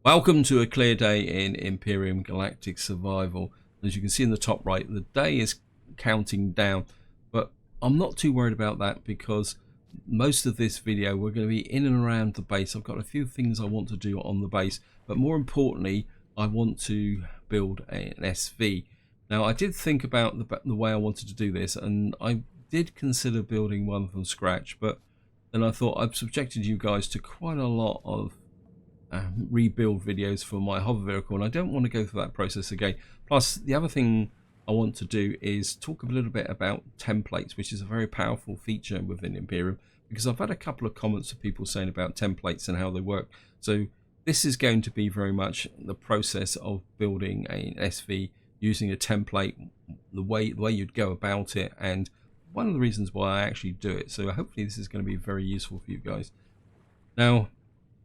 Welcome to a clear day in Empyrion Galactic Survival. As you can see in the top right, the day is counting down, but I'm not too worried about that because most of this video we're going to be in and around the base. I've got a few things I want to do on the base, but more importantly I want to build an SV. Now I did think about the way I wanted to do this, and I did consider building one from scratch, but then I thought I've subjected you guys to quite a lot of rebuild videos for my hover vehicle, and I don't want to go through that process again. Plus, the other thing I want to do is talk a little bit about templates, which is a very powerful feature within Empyrion, because I've had a couple of comments of people saying about templates and how they work. So this is going to be very much the process of building an SV using a template, the way you'd go about it, and one of the reasons why I actually do it. So hopefully this is going to be very useful for you guys. Now,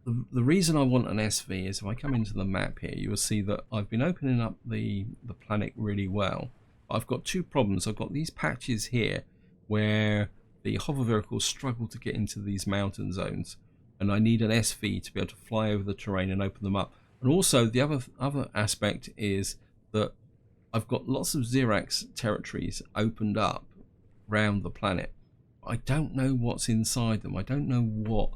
the reason I want an SV is if I come into the map here, you will see that I've been opening up the planet really well. I've got two problems. I've got these patches here where the hover vehicles struggle to get into these mountain zones, and I need an SV to be able to fly over the terrain and open them up. And also the other aspect is that I've got lots of Xerax territories opened up around the planet. I don't know what's inside them. I don't know what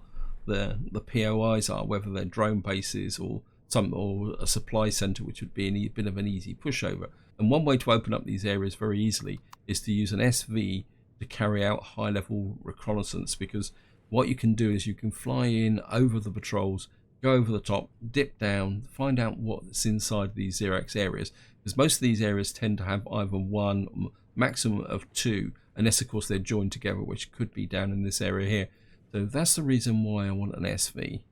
the POIs are, whether they're drone bases or a supply center, which would be a bit of an easy pushover. And one way to open up these areas very easily is to use an SV to carry out high level reconnaissance, because what you can do is you can fly in over the patrols, go over the top, dip down, find out what's inside these Xerax areas, because most of these areas tend to have either one, maximum of two, unless of course they're joined together, which could be down in this area here. So that's the reason why I want an SV,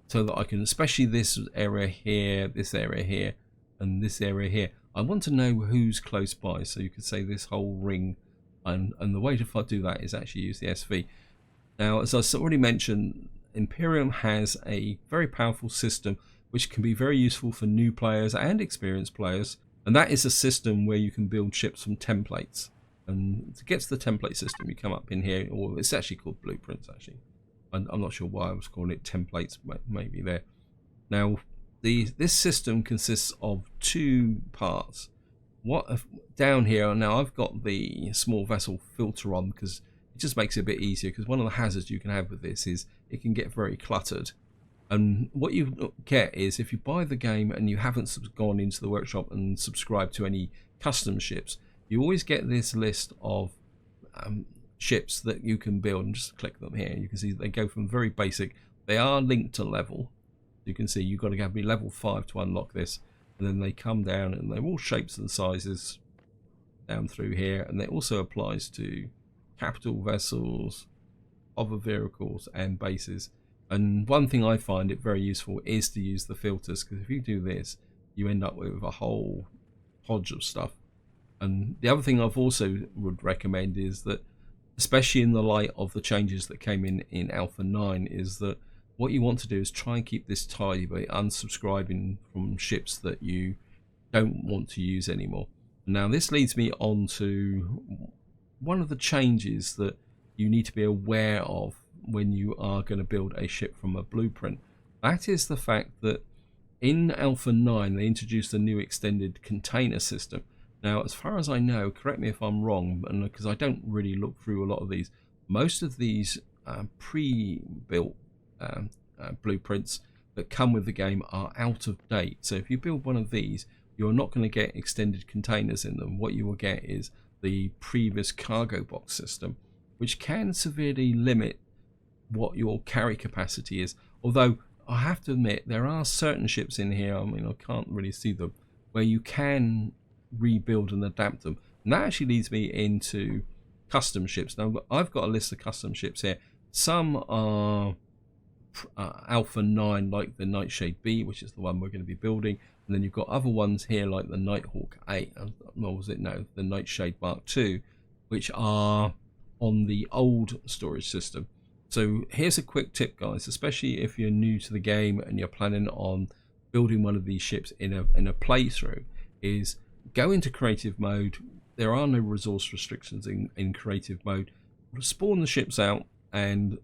so that I can, especially this area here, and this area here, I want to know who's close by. So you could say this whole ring, and the way to do that is actually use the SV. Now, as I already mentioned, Empyrion has a very powerful system which can be very useful for new players and experienced players, and that is a system where you can build ships from templates. And to get to the template system, you come up in here, or it's actually called blueprints. Actually, I'm not sure why I was calling it templates. Maybe there. Now, this system consists of two parts. Down here now, I've got the small vessel filter on because it just makes it a bit easier. Because one of the hazards you can have with this is it can get very cluttered. And what you get is, if you buy the game and you haven't gone into the workshop and subscribed to any custom ships, you always get this list of ships that you can build, and just click them here. You can see they go from very basic. They are linked to level. You can see you've got to be level 5 to unlock this, and then they come down, and they're all shapes and sizes down through here. And it also applies to capital vessels, hover vehicles, and bases. And one thing I find it very useful is to use the filters, because if you do this, you end up with a whole hodge of stuff. And the other thing I've also would recommend is that, especially in the light of the changes that came in Alpha 9, is that what you want to do is try and keep this tidy by unsubscribing from ships that you don't want to use anymore. Now this leads me on to one of the changes that you need to be aware of when you are going to build a ship from a blueprint. That is the fact that in Alpha 9 they introduced a new extended container system. Now, as far as I know, correct me if I'm wrong, because I don't really look through a lot of these, most of these pre-built blueprints that come with the game are out of date. So if you build one of these, you're not going to get extended containers in them. What you will get is the previous cargo box system, which can severely limit what your carry capacity is. Although I have to admit, there are certain ships in here, I mean, I can't really see them, where you can rebuild and adapt them. And that actually leads me into custom ships. Now I've got a list of custom ships here. Some are Alpha 9, like the Nightshade B, which is the one we're going to be building, and then you've got other ones here like the Nighthawk 8, or was it, no, the Nightshade Mark II, which are on the old storage system. So here's a quick tip, guys, especially if you're new to the game and you're planning on building one of these ships in a playthrough, is go into creative mode. There are no resource restrictions in creative mode. Spawn the ships out, and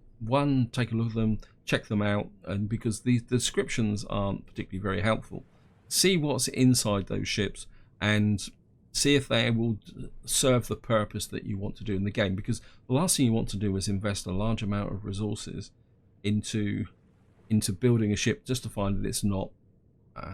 take a look at them, check them out, and because the descriptions aren't particularly very helpful, see what's inside those ships and see if they will serve the purpose that you want to do in the game, because the last thing you want to do is invest a large amount of resources into building a ship just to find that it's not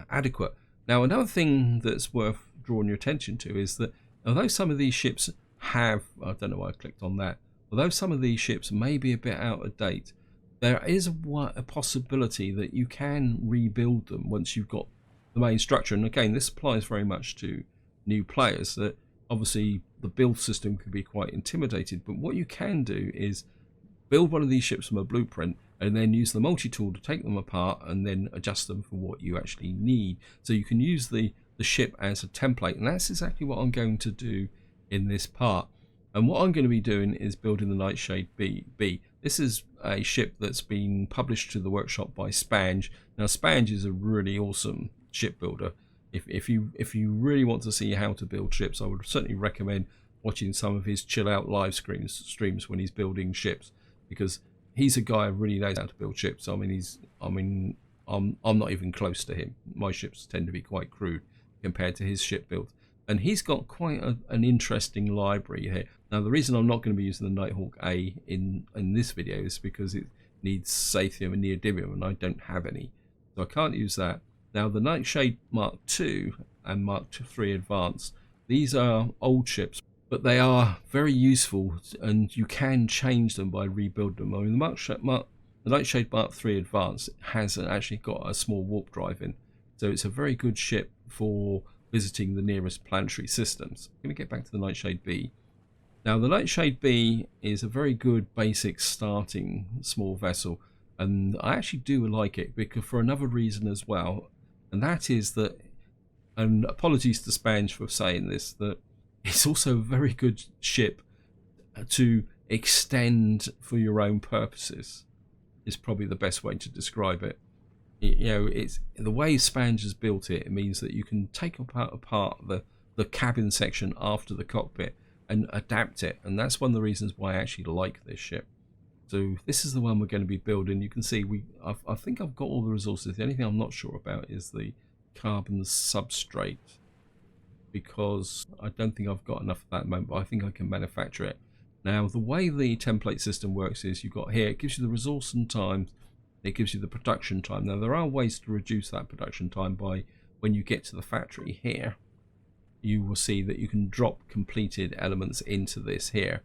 adequate. Now, another thing that's worth drawing your attention to is that although some of these ships have, I don't know why I clicked on that, although some of these ships may be a bit out of date, there is a possibility that you can rebuild them once you've got the main structure. And again, this applies very much to new players, that obviously the build system can be quite intimidated, but what you can do is build one of these ships from a blueprint and then use the multi-tool to take them apart and then adjust them for what you actually need. So you can use the ship as a template, and that's exactly what I'm going to do in this part. And what I'm going to be doing is building the Nightshade B. This is a ship that's been published to the workshop by Spange. Now, Spange is a really awesome shipbuilder. If you really want to see how to build ships, I would certainly recommend watching some of his chill out live streams when he's building ships, because he's a guy who really knows how to build ships. I'm not even close to him. My ships tend to be quite crude compared to his ship build, and he's got quite an interesting library here. Now, the reason I'm not going to be using the Nighthawk A in this video is because it needs Sathium and Neodymium, and I don't have any, so I can't use that. Now, the Nightshade Mark II and Mark III Advanced, these are old ships, but they are very useful, and you can change them by rebuilding them. I mean, the Nightshade Mark III Advanced has actually got a small warp drive in, so it's a very good ship for visiting the nearest planetary systems. I'm going to get back to the Nightshade B. Now, the Nightshade B is a very good basic starting small vessel, and I actually do like it because for another reason as well, and that is that, and apologies to Spange for saying this, that it's also a very good ship to extend for your own purposes, is probably the best way to describe it. You know, it's the way Spange has built it. It means that you can take apart the cabin section after the cockpit and adapt it, and that's one of the reasons why I actually like this ship. So this is the one we're going to be building. You can see I think I've got all the resources. The only thing I'm not sure about is the carbon substrate, because I don't think I've got enough of that at the moment, but I think I can manufacture it. Now, the way the template system works is you've got here, it gives you the resource and time, it gives you the production time. Now, there are ways to reduce that production time by, when you get to the factory here, you will see that you can drop completed elements into this here.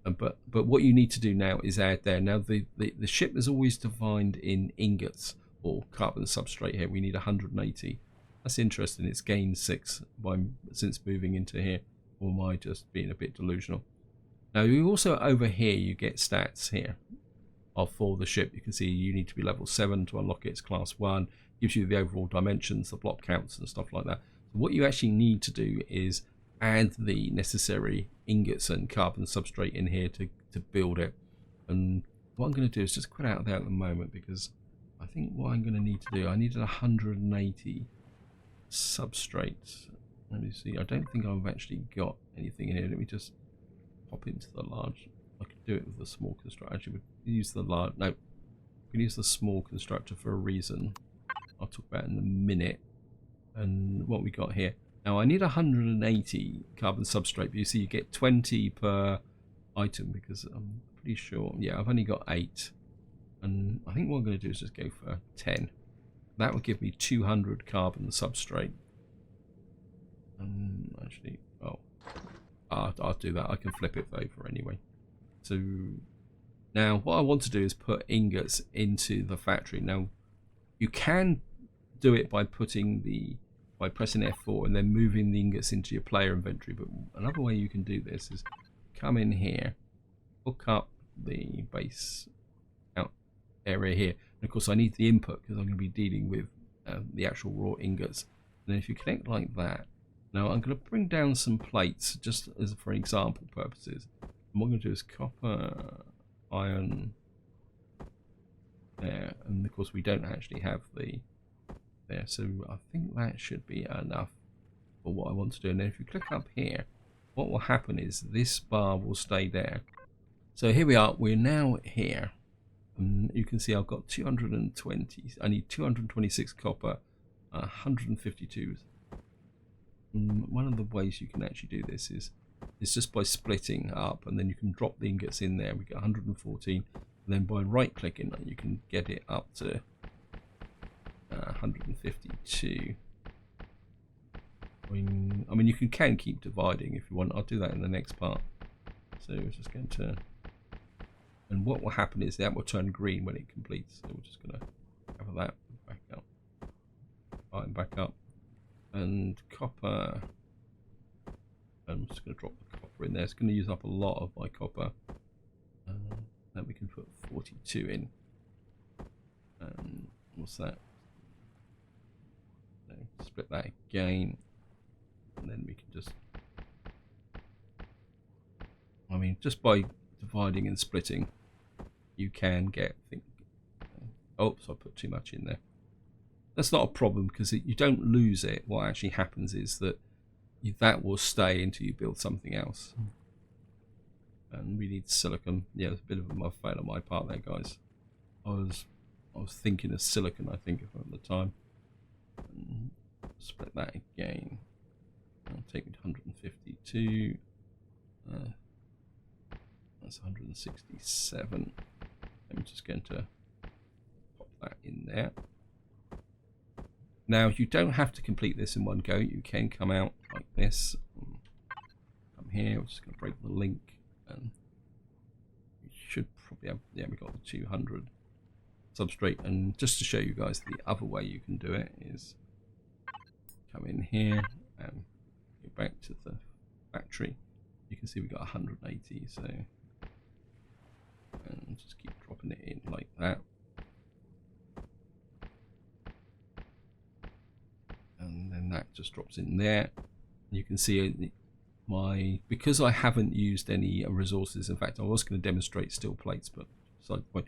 But what you need to do now is add there. Now, the ship is always defined in ingots or carbon substrate here. We need 180. That's interesting. It's gained 6 since moving into here. Or am I just being a bit delusional? Now, you also over here, you get stats here for the ship. You can see you need to be level 7 to unlock it. It's class 1. Gives you the overall dimensions, the block counts and stuff like that. So what you actually need to do is add the necessary ingots and carbon substrate in here to build it. And what I'm going to do is just quit out of that at the moment, because I think what I'm going to need to do, I needed 180 substrate. Let me see. I don't think I've actually got anything in here. Let me just pop into the large. I could do it with the small constructor. Actually, we'll use the large. No, we can use the small constructor for a reason. I'll talk about it in a minute. And what we got here. Now, I need 180 carbon substrate, but you see you get 20 per item, because I'm pretty sure, yeah, I've only got 8. And I think what I'm going to do is just go for 10. That will give me 200 carbon substrate. Actually, oh, I'll do that. I can flip it over anyway. So now what I want to do is put ingots into the factory. Now, you can do it by pressing F4 and then moving the ingots into your player inventory, but another way you can do this is come in here, hook up the base out area here, and of course I need the input because I'm going to be dealing with the actual raw ingots. And then if you connect like that, now I'm going to bring down some plates just as for example purposes, and what I'm going to do is copper, iron there, and of course we don't actually have the there, so I think that should be enough for what I want to do. And then if you click up here, what will happen is this bar will stay there. So here we are, we're now here, You can see I've got 220. I need 226 copper, 152. One of the ways you can actually do this is just by splitting up, and then you can drop the ingots in there. We get 114, and then by right clicking you can get it up to 152. I mean you can keep dividing if you want. I'll do that in the next part. So we're just going to, and what will happen is that will turn green when it completes. So we're just going to cover that back up, right, back up, and copper. I'm just going to drop the copper in there. It's going to use up a lot of my copper. Then we can put 42 in. And what's that? So split that again, and then we can just, I mean, just by dividing and splitting, you can get, oops, I put too much in there. That's not a problem because you don't lose it. What actually happens is that that will stay until you build something else. And we need silicon. Yeah, it's a bit of a fail on my part there, guys. I was thinking of silicon, I think, at the time. And split that again. I'll take me to 152. That's 167. I'm just going to pop that in there. Now, you don't have to complete this in one go. You can come out like this. Come here. We're just going to break the link. And we should probably have, yeah, we got the 200 substrate. And just to show you guys the other way you can do it is come in here and go back to the factory. You can see we got 180. So, and just keep dropping it in like that. And then that just drops in there. You can see because I haven't used any resources. In fact, I was going to demonstrate steel plates, but side point.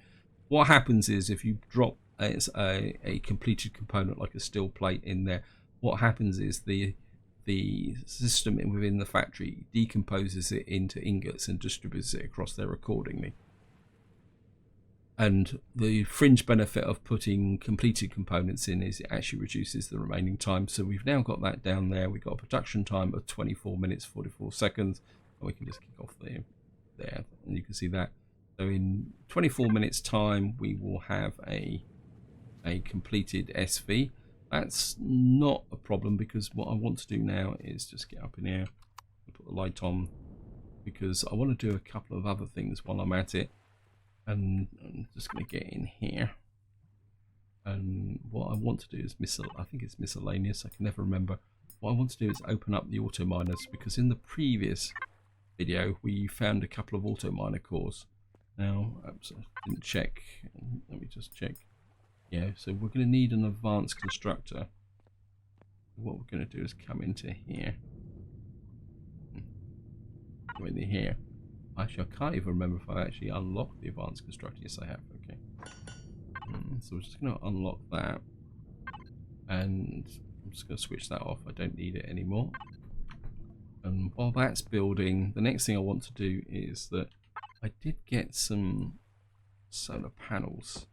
What happens is if you drop a completed component like a steel plate in there, what happens is the system within the factory decomposes it into ingots and distributes it across there accordingly. And the fringe benefit of putting completed components in is it actually reduces the remaining time. So we've now got that down there. We've got a production time of 24 minutes 44 seconds, and we can just kick off there, and you can see that. So in 24 minutes time we will have a completed SV. That's not a problem because what I want to do now is just get up in here and put the light on, because I want to do a couple of other things while I'm at it. And I'm just going to get in here, and what I want to do is I think it's miscellaneous. I can never remember. What I want to do is open up the auto miners, because in the previous video we found a couple of auto miner cores. Now, I didn't check. Let me just check. Yeah, so we're going to need an advanced constructor. What we're going to do is come into here. Go into here. Actually, I can't even remember if I actually unlocked the advanced constructor. Yes, I have. Okay. So we're just going to unlock that. And I'm just going to switch that off. I don't need it anymore. And while that's building, the next thing I want to do is that I did get some solar panels.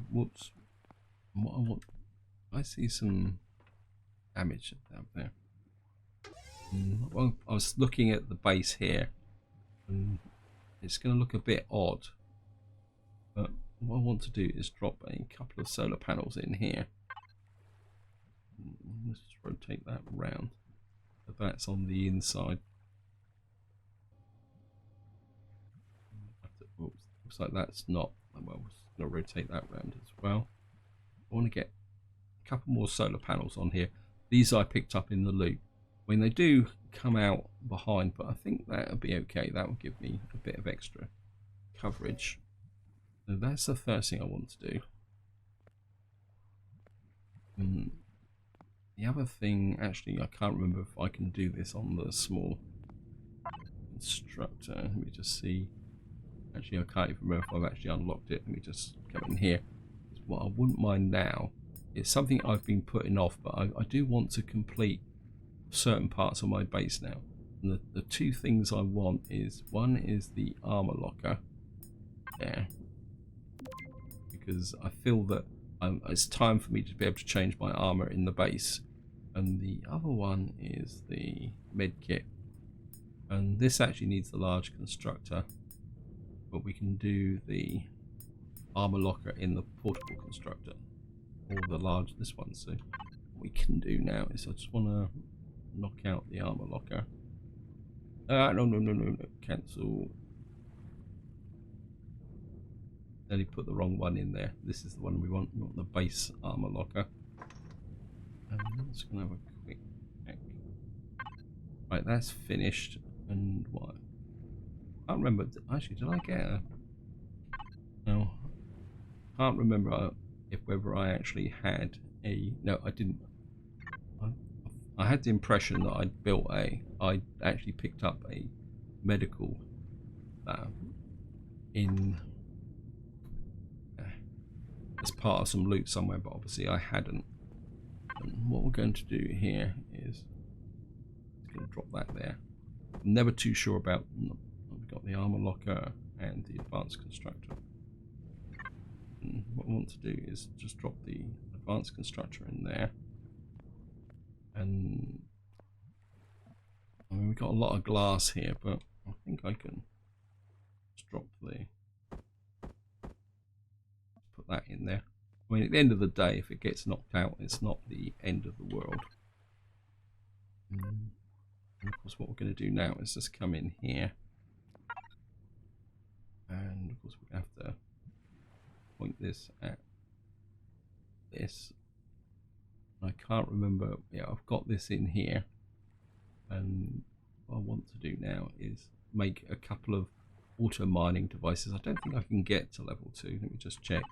Whoops. And what I want... I see some damage out there. Well, I was looking at the base here, and it's going to look a bit odd, but what I want to do is drop a couple of solar panels in here. Let's just rotate that round, so that's on the inside. Oops, looks like that's not, well, I'm going to rotate that round as well. I want to get a couple more solar panels on here. These I picked up in the loot. When they do come out behind, but I think that'll be okay. That will give me a bit of extra coverage. So that's the first thing I want to do. The other thing, actually, I can't remember if I can do this on the small constructor. Let me just see. Actually, I can't even remember if I've actually unlocked it. Let me just come in here. What I wouldn't mind now is something I've been putting off, but I do want to complete certain parts of my base now. And the two things I want is, one is the armor locker, there, because I feel that it's time for me to be able to change my armor in the base. And the other one is the med kit, and this actually needs the large constructor, but we can do the armor locker in the portable constructor, or the large this one. So what we can do now is I just want to knock out the armor locker. No, cancel. Nearly put the wrong one in there. This is the one we want. We want the base armor locker. And I'm just gonna have a quick check. Right, that's finished. And what? I can't remember. Actually, did I get a? No, can't remember if whether I actually had a. No, I didn't. I had the impression that I'd built a. I actually picked up a medical in as part of some loot somewhere, but obviously I hadn't. And what we're going to do here is going to drop that there. I'm never too sure about. We've got the armor locker and the advanced constructor. And what I want to do is just drop the advanced constructor in there. And I mean, we've got a lot of glass here, but I think I can just drop the. Put that in there. I mean, at the end of the day, if it gets knocked out, it's not the end of the world. And of course, what we're going to do now is just come in here. And of course, we have to point this at this. I can't remember. Yeah, I've got this in here. And what I want to do now is make a couple of auto mining devices. I don't think I can get to level 2. Let me just check.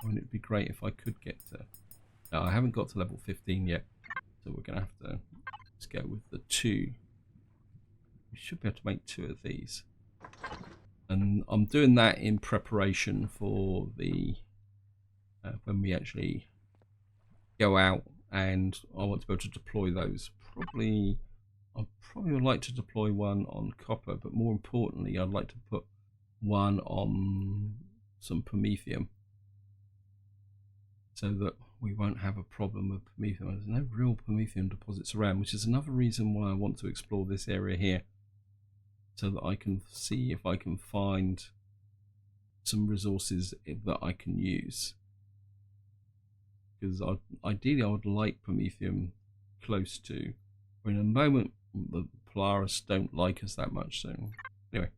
I mean, it'd be great if I could get to. No, I haven't got to level 15 yet, so we're going to have to just go with the 2. We should be able to make 2 of these, and I'm doing that in preparation for the when we actually go out, and I want to be able to deploy those. I probably would like to deploy one on copper, but more importantly, I'd like to put one on some promethium, so that we won't have a problem with promethium. There's no real promethium deposits around, which is another reason why I want to explore this area here, so that I can see if I can find some resources that I can use. Because ideally I would like promethium close to, but in a moment the Polaris don't like us that much. So anyway,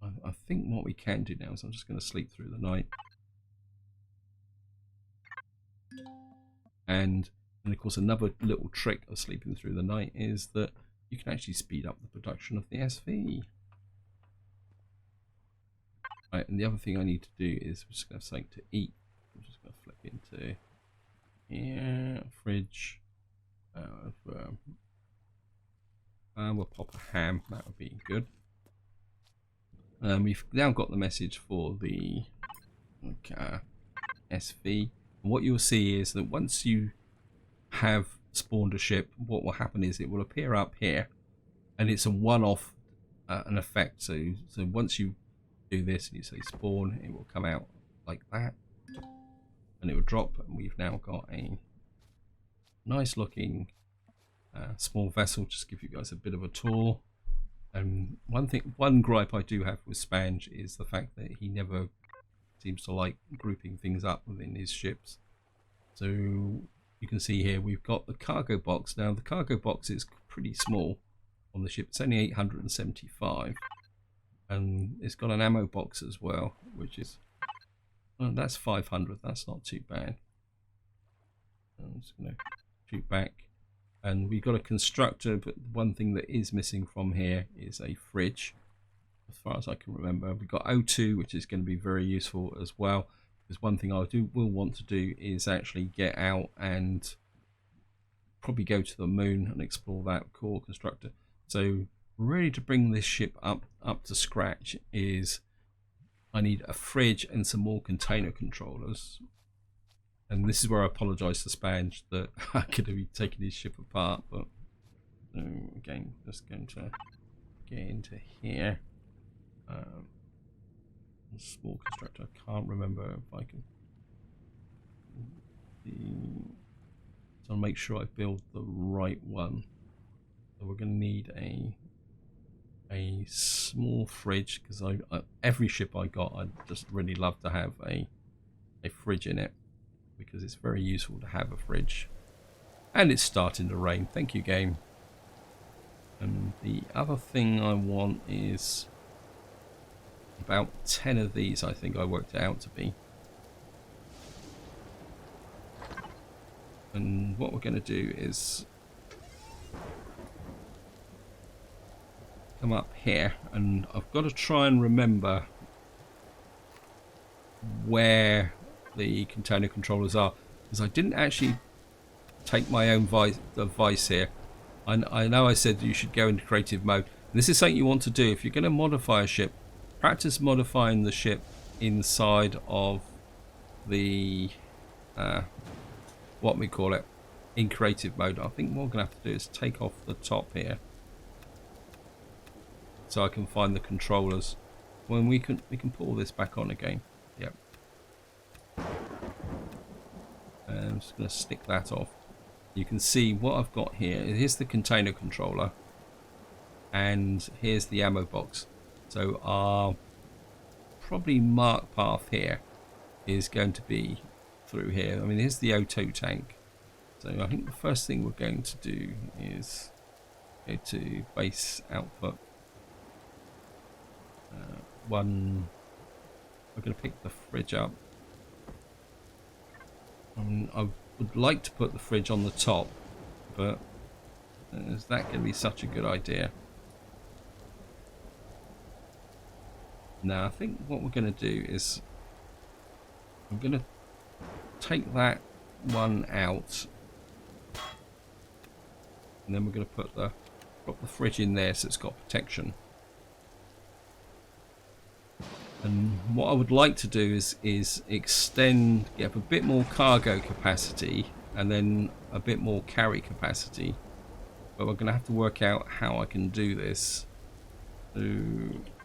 I think what we can do now is I'm just going to sleep through the night. And of course, another little trick of sleeping through the night is that you can actually speed up the production of the SV. Right, and the other thing I need to do is we're just going to have something to eat. I'm just going to flip into here, fridge. We'll pop a ham. That would be good. We've now got the message for the SV. And what you'll see is that once you have spawned a ship, what will happen is it will appear up here, and it's a one-off an effect. So once you do this and you say spawn, it will come out like that, and it will drop. And we've now got a nice looking small vessel. Just give you guys a bit of a tour. And one gripe I do have with Spange is the fact that he never seems to like grouping things up within his ships. So you can see here we've got the cargo box. Now the cargo box is pretty small on the ship. It's only 875, and it's got an ammo box as well, which is that's 500. That's not too bad. I'm just going to shoot back, and we've got a constructor, but one thing that is missing from here is a fridge. As far as I can remember, we've got O2, which is going to be very useful as well. Because one thing I will want to do is actually get out and probably go to the moon and explore that core constructor. So really, to bring this ship up to scratch is I need a fridge and some more container controllers. And this is where I apologise to Spange that I could have taken his ship apart. But again, just going to get into here. Small constructor. I can't remember if I can. So I'll make sure I build the right one. So we're going to need a small fridge, because every ship I got, I'd just really love to have a fridge in it, because it's very useful to have a fridge. And it's starting to rain. Thank you, game. And the other thing I want is about 10 of these, I think I worked it out to be. And what we're going to do is come up here, and I've got to try and remember where the container controllers are, because I didn't actually take my own device here. I know I said you should go into creative mode. And this is something you want to do if you're going to modify a ship. Practice modifying the ship inside of the what we call it, in creative mode. I think what we're going to have to do is take off the top here, so I can find the controllers. When we can pull this back on again. Yep. And I'm just going to stick that off. You can see what I've got here. Here's the container controller, and here's the ammo box. So our probably mark path here is going to be through here. I mean, here's the O2 tank. So I think the first thing we're going to do is go to base output. We're going to pick the fridge up. I would like to put the fridge on the top, but is that going to be such a good idea? Now, I think what we're going to do is I'm going to take that one out, and then we're going to drop the fridge in there so it's got protection. And what I would like to do is extend, get a bit more cargo capacity and then a bit more carry capacity. But we're going to have to work out how I can do this. So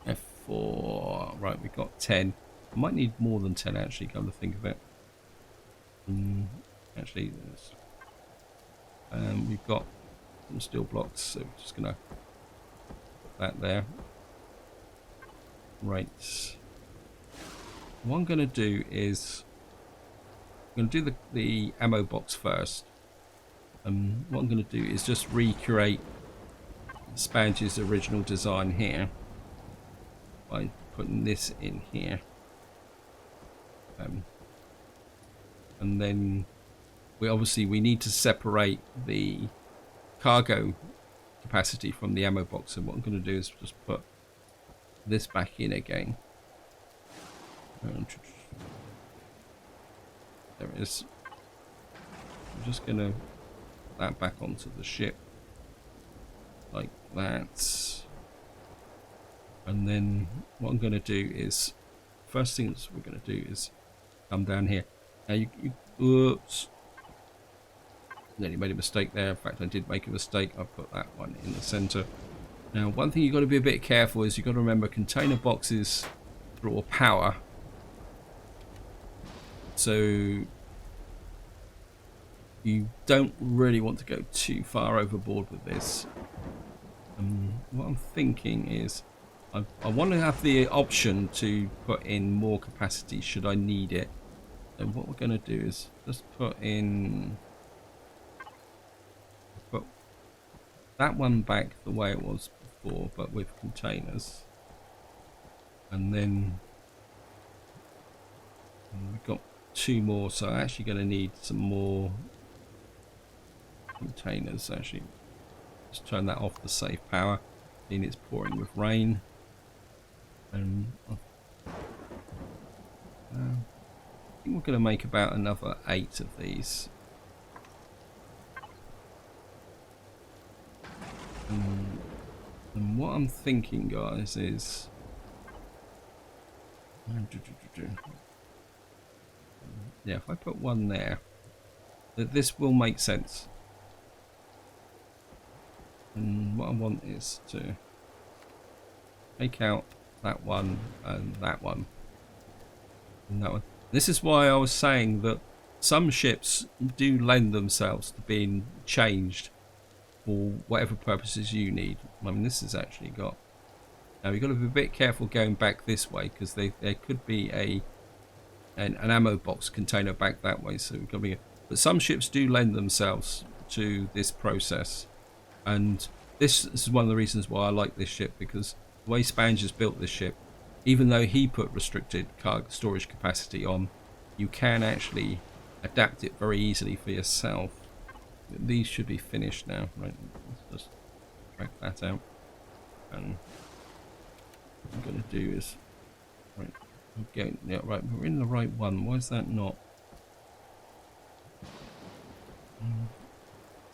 F4, right, we've got 10. I might need more than 10 actually, come to think of it. Actually, we've got some steel blocks, so we're just going to put that there. Right. What I'm going to do is I'm going to do the ammo box first. And what I'm going to do is just recreate Spange's original design here by putting this in here. And then we need to separate the cargo capacity from the ammo box. And what I'm going to do is just put this back in again. There it is. I'm just going to put that back onto the ship like that. And then what I'm going to do is, first thing we're going to do is come down here. Now oops. Nearly made a mistake there. In fact, I did make a mistake. I put that one in the center. Now, one thing you've got to be a bit careful is you've got to remember container boxes draw power. So you don't really want to go too far overboard with this. What I'm thinking is I want to have the option to put in more capacity should I need it. And what we're going to do is just put that one back the way it was before, but with containers. And then we've got 2 more, so I'm actually going to need some more containers. Actually, just turn that off, the safe power. Then it's pouring with rain. And I think we're going to make about another 8 of these. And what I'm thinking, guys, is yeah, if I put one there, this will make sense. And what I want is to take out that one and that one. in that one. This is why I was saying that some ships do lend themselves to being changed for whatever purposes you need. I mean, this has actually got... Now, you've got to be a bit careful going back this way, because there could be an ammo box container back that way. So we've got to be... But some ships do lend themselves to this process. And this is one of the reasons why I like this ship, because the way Spanger's built this ship, even though he put restricted cargo storage capacity on, you can actually adapt it very easily for yourself. These should be finished now, right? Let's just drag that out. And what I'm going to do is, right, okay, yeah, right, we're in the right one. Why is that not?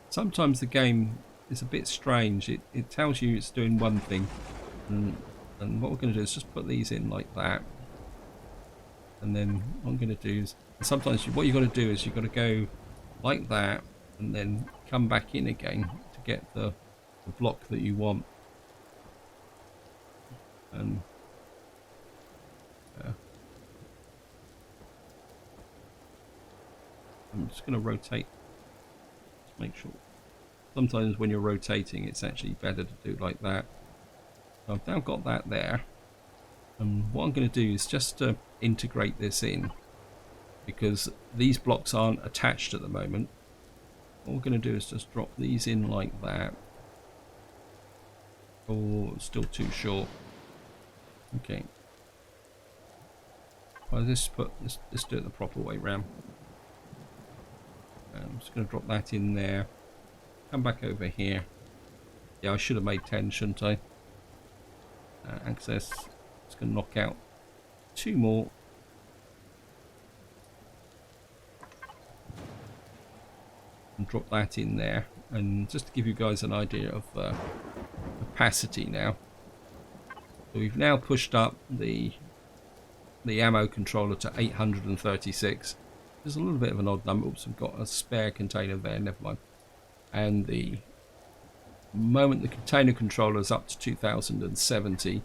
Sometimes the game is a bit strange. It tells you it's doing one thing, and what we're going to do is just put these in like that. And then what I'm going to do is, sometimes what you've got to do is you've got to go like that, and then come back in again to get the block that you want. And I'm just going to rotate to make sure. Sometimes when you're rotating, it's actually better to do like that. So I've now got that there, and what I'm going to do is just integrate this in, because these blocks aren't attached at the moment. What we're going to do is just drop these in like that. Oh, it's still too short. Okay. Well, let's do it the proper way round. I'm just going to drop that in there. Come back over here. Yeah, I should have made 10, shouldn't I? Access. Just going to knock out 2 more. And drop that in there. And just to give you guys an idea of capacity now. So we've now pushed up the ammo controller to 836. There's a little bit of an odd number. Oops, we've got a spare container there, never mind. And the moment the container controller is up to 2070,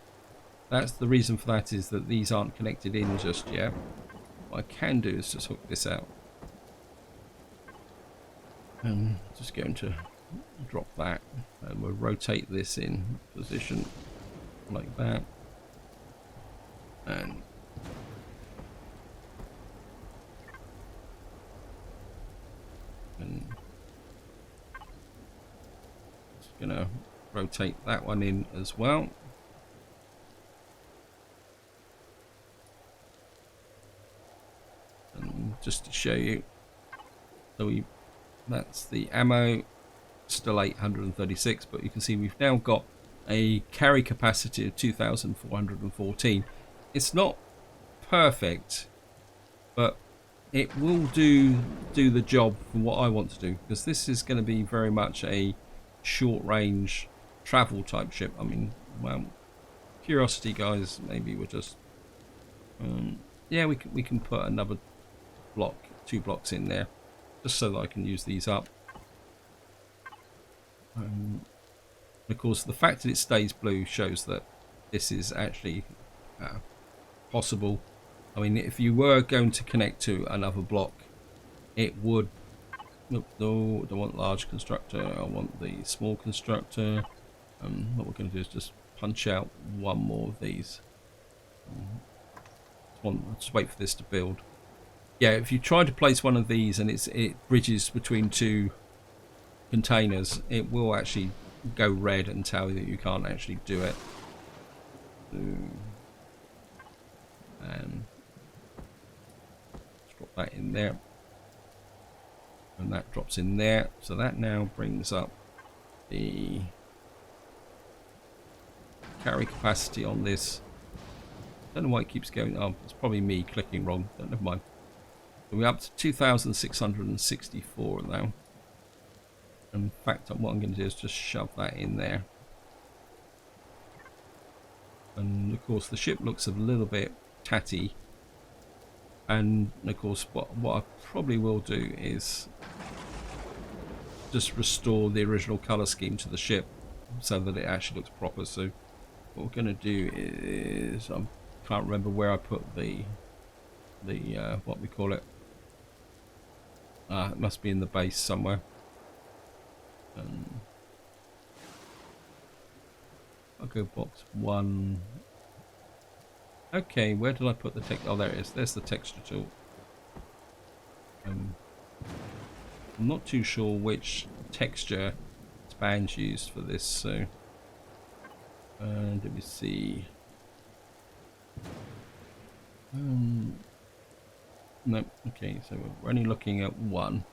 that's the reason for that, is that these aren't connected in just yet. What I can do is just hook this out. And just going to drop that, and we'll rotate this in position like that. And just gonna rotate that one in as well. And just to show you, so that's the ammo, still 836, but you can see we've now got a carry capacity of 2,414. It's not perfect, but it will do the job for what I want to do, because this is going to be very much a short range travel type ship. I mean, well, Curiosity guys, maybe we're just yeah, we can put another block, 2 blocks in there, just so that I can use these up. Of course, the fact that it stays blue shows that this is actually possible. I mean, if you were going to connect to another block, it would... Nope, no, I don't want large constructor, I want the small constructor. What we're going to do is just punch out 1 more of these. Just wait for this to build. Yeah, if you try to place one of these and it bridges between 2 containers, it will actually go red and tell you that you can't actually do it. And drop that in there, and that drops in there. So that now brings up the carry capacity on this. Don't know why it keeps going. Oh, it's probably me clicking wrong. Never mind. So we're up to 2,664 now. In fact, what I'm going to do is just shove that in there. And of course, the ship looks a little bit tatty. And of course, what I probably will do is just restore the original color scheme to the ship so that it actually looks proper. So what we're going to do is, I can't remember where I put the the what we call it. It must be in the base somewhere. I'll go box 1. Okay, where did I put the text? Oh, there it is. There's the texture tool. I'm not too sure which texture Span's used for this, so let me see. No, okay, so we're only looking at 1.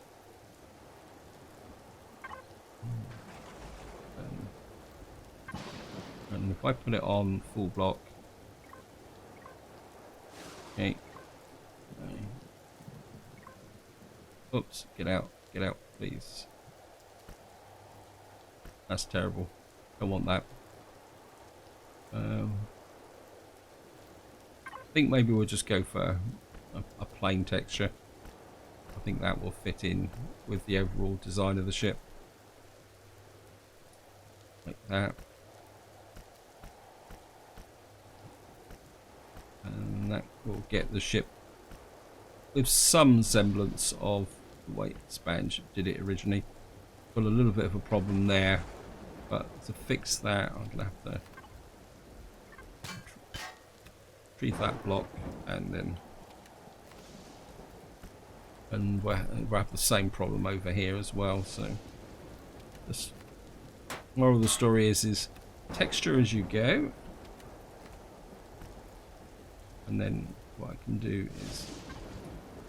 And if I put it on full block, okay. Oops, get out, please. That's terrible. Don't want that. I think maybe we'll just go for a plain texture. I think that will fit in with the overall design of the ship. Like that. And that will get the ship with some semblance of the way Span did it originally. Got a little bit of a problem there, but to fix that I'll have to retrieve that block, and we'll have the same problem over here as well. So the moral of the story is texture as you go, and then what I can do is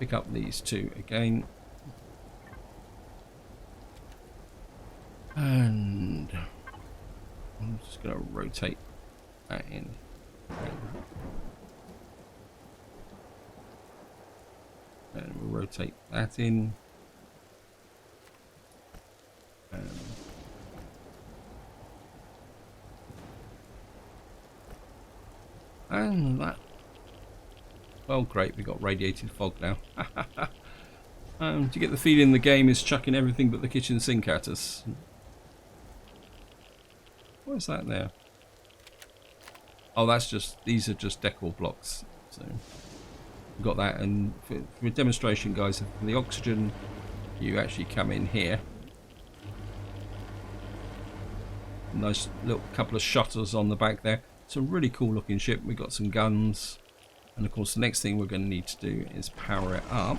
pick up these two again, and I'm just going to rotate that in. And we'll rotate that in. And that. Well, great, we got radiated fog now. Do you get the feeling the game is chucking everything but the kitchen sink at us? What is that there? Oh, that's just, these are just decor blocks. So we've got that, and for a demonstration, guys, for the oxygen, you actually come in here. Nice little couple of shutters on the back there. It's a really cool looking ship. We've got some guns. And of course the next thing we're going to need to do is power it up.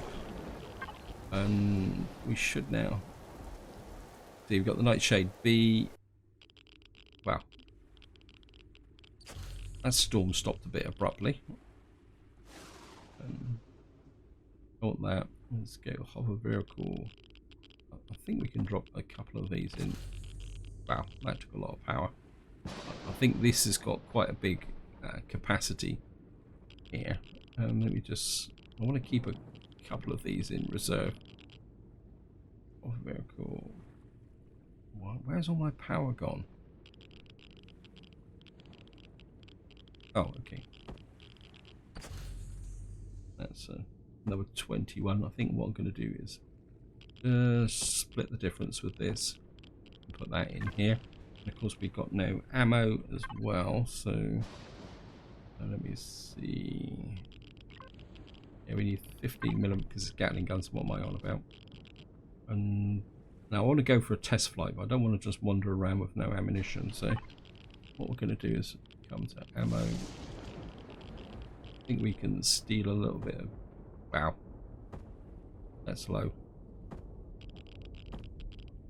And we should now. See, we've got the Nightshade B. Wow. That storm stopped a bit abruptly. I want that. Let's go hover vehicle. I think we can drop a couple of these in. Wow, that took a lot of power. I think this has got quite a big capacity here. Let me just, I want to keep a couple of these in reserve. Oh, very cool. Where's all my power gone? Oh, okay. That's another 21. I think what I'm going to do is split the difference with this and put that in here. And of course, we've got no ammo as well, so let me see. Yeah, we need 15mm because it's Gatling guns. What am I on about? And now I want to go for a test flight, but I don't want to just wander around with no ammunition. So what we're going to do is come to ammo. I think we can steal a little bit of. Wow, that's low.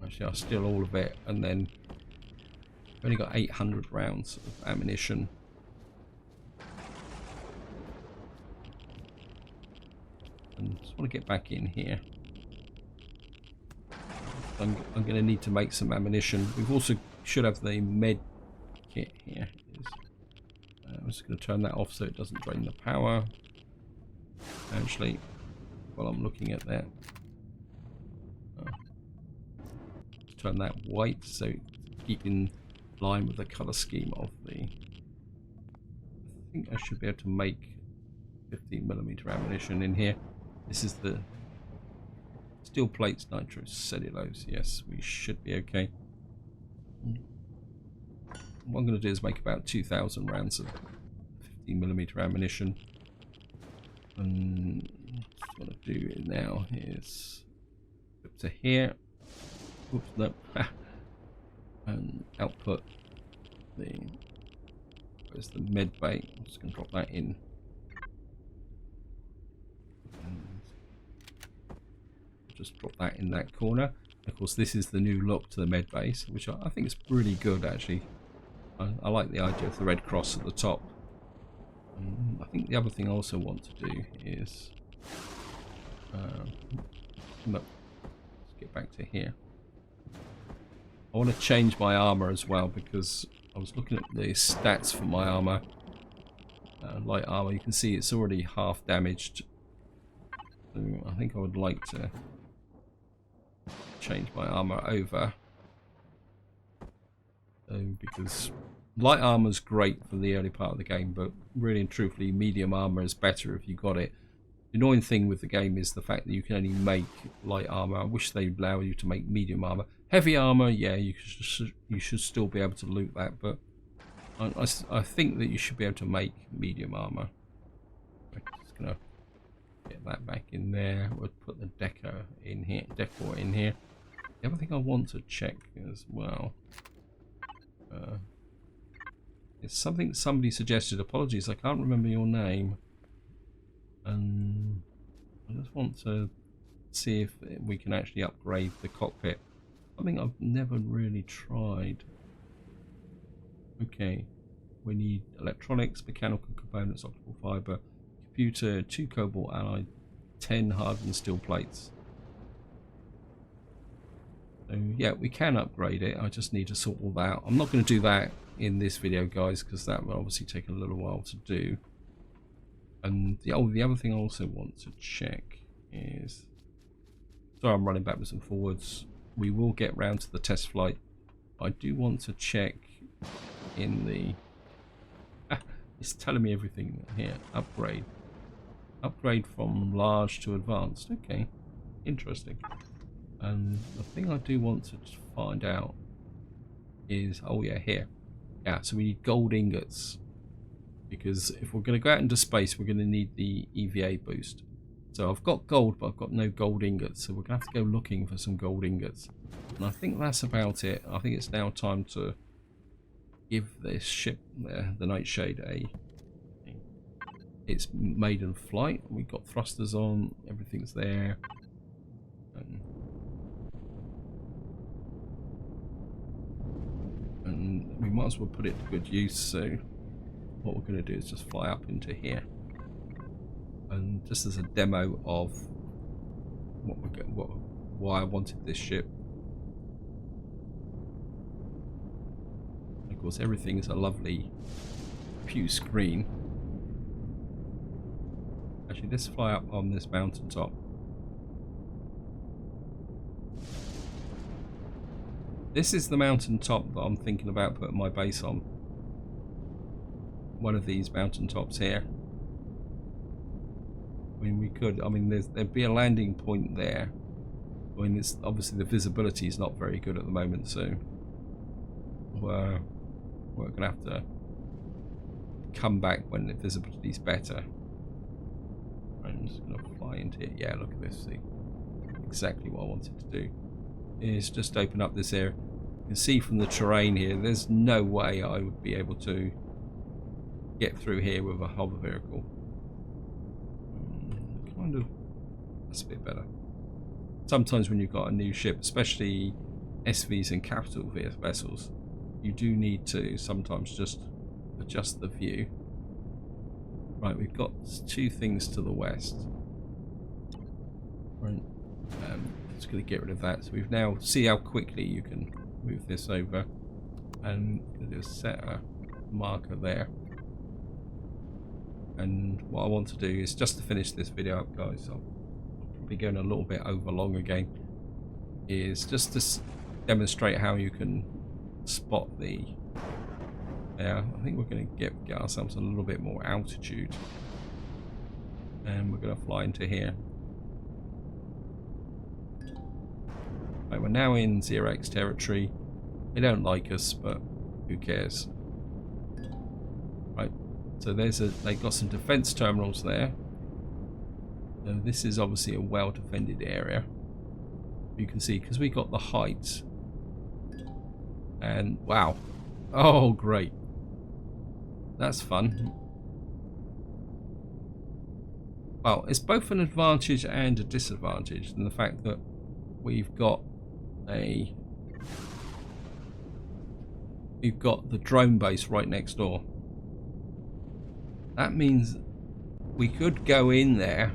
Actually, I'll steal all of it, and then we've only got 800 rounds of ammunition. And just want to get back in here. I'm going to need to make some ammunition. We've also should have the med kit here. I'm just going to turn that off so it doesn't drain the power. Actually, while I'm looking at that, turn that white so keep in line with the color scheme of the. I think I should be able to make 15mm ammunition in here. This is the steel plates, nitrocellulose. Yes, we should be okay. What I'm going to do is make about 2,000 rounds of 15mm ammunition. And what I do now is up to here. Oops, no. And output where's the med bay? I'm just going to drop that in. And just drop that in that corner. Of course, this is the new look to the med base, which I think is really good actually. I like the idea of the red cross at the top. I think the other thing I also want to do is let's get back to here. I want to change my armor as well, because I was looking at the stats for my armor. Light armor, you can see it's already half damaged. So I think I would like to change my armor over. Because light armor is great for the early part of the game, but really and truthfully, medium armor is better if you got it. The annoying thing with the game is the fact that you can only make light armor. I wish they'd allow you to make medium armor. Heavy armor, yeah, you should still be able to loot that, but I think that you should be able to make medium armor. I'm just gonna get that back in there. We'll put the decor in here. The other thing I want to check as well. It's something somebody suggested. Apologies, I can't remember your name. And I just want to see if we can actually upgrade the cockpit. Something I've never really tried. Okay, we need electronics, mechanical components, optical fiber, computer, 2 cobalt alloy, 10 hardened steel plates. So yeah, we can upgrade it. I just need to sort all that out. I'm not going to do that in this video, guys, because that will obviously take a little while to do. And the other thing I also want to check is, sorry, I'm running backwards and forwards. We will get round to the test flight. I do want to check in the it's telling me everything here. Upgrade from large to advanced. Okay, interesting. And the thing I do want to find out is, oh yeah, here. Yeah, so we need gold ingots, because if we're going to go out into space, we're going to need the EVA boost. So I've got gold, but I've got no gold ingots, so we're going to have to go looking for some gold ingots. And I think that's about it. I think it's now time to give this ship there, the Nightshade, its maiden flight. We've got thrusters on, everything's there. And we might as well put it to good use, so what we're going to do is just fly up into here. And just as a demo of why I wanted this ship. Of course, everything is a lovely view screen. Actually, let's fly up on this mountaintop. This is the mountaintop that I'm thinking about putting my base on. One of these mountaintops here. I mean, we could. I mean, there'd be a landing point there. I mean, it's obviously the visibility is not very good at the moment, so we're gonna have to come back when the visibility is better. I'm just gonna fly into it. Yeah, look at this. See, exactly what I wanted to do is just open up this area. You can see from the terrain here, there's no way I would be able to get through here with a hover vehicle. Kind of, that's a bit better. Sometimes when you've got a new ship, especially SVs and capital vessels, you do need to sometimes just adjust the view. Right, we've got 2 things to the west. Right, just going to get rid of that. So we've now, see how quickly you can move this over, and just set a marker there. And what I want to do is, just to finish this video up, guys, I'll probably going a little bit over long again, is just to demonstrate how you can spot the, I think we're going to get ourselves a little bit more altitude, and we're going to fly into here. Right, we're now in 0x territory. They don't like us, but who cares? Right, so they've got some defense terminals there. So this is obviously a well defended area. You can see because we got the height. And wow. Oh great. That's fun. Well, it's both an advantage and a disadvantage in the fact that we've got the drone base right next door. That means we could go in there.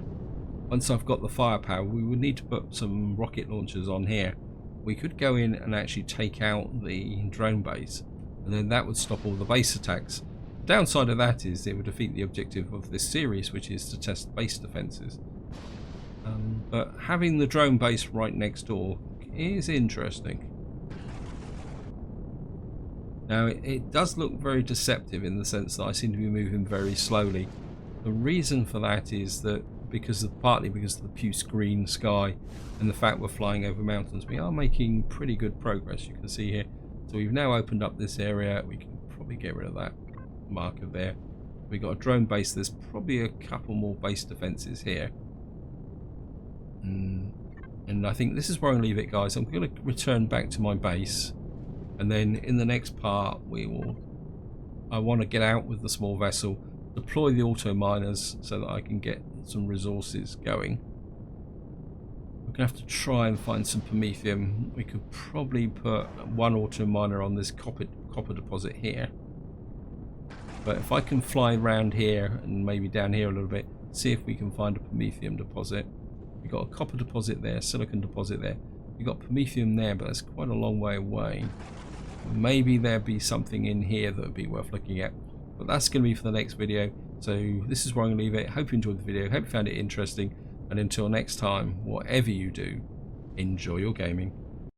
Once I've got the firepower, we would need to put some rocket launchers on here. We could go in and actually take out the drone base, and then that would stop all the base attacks. The downside of that is it would defeat the objective of this series, which is to test base defenses. But having the drone base right next door is interesting. Now it does look very deceptive in the sense that I seem to be moving very slowly. The reason for that is that partly because of the puce green sky and the fact we're flying over mountains, we are making pretty good progress. You can see here. So we've now opened up this area. We can probably get rid of that marker there. We've got a drone base. There's probably a couple more base defenses here. And I think this is where I'm going to leave it, guys. I'm going to return back to my base. And then in the next part, I want to get out with the small vessel, deploy the auto miners so that I can get some resources going. We're going to have to try and find some promethium. We could probably put one auto miner on this copper deposit here. But if I can fly around here and maybe down here a little bit, see if we can find a promethium deposit. We've got a copper deposit there, silicon deposit there. We've got promethium there, but that's quite a long way away. Maybe there'd be something in here that would be worth looking at. But that's going to be for the next video. So this is where I'm going to leave it. Hope you enjoyed the video. Hope you found it interesting. And until next time, whatever you do, enjoy your gaming.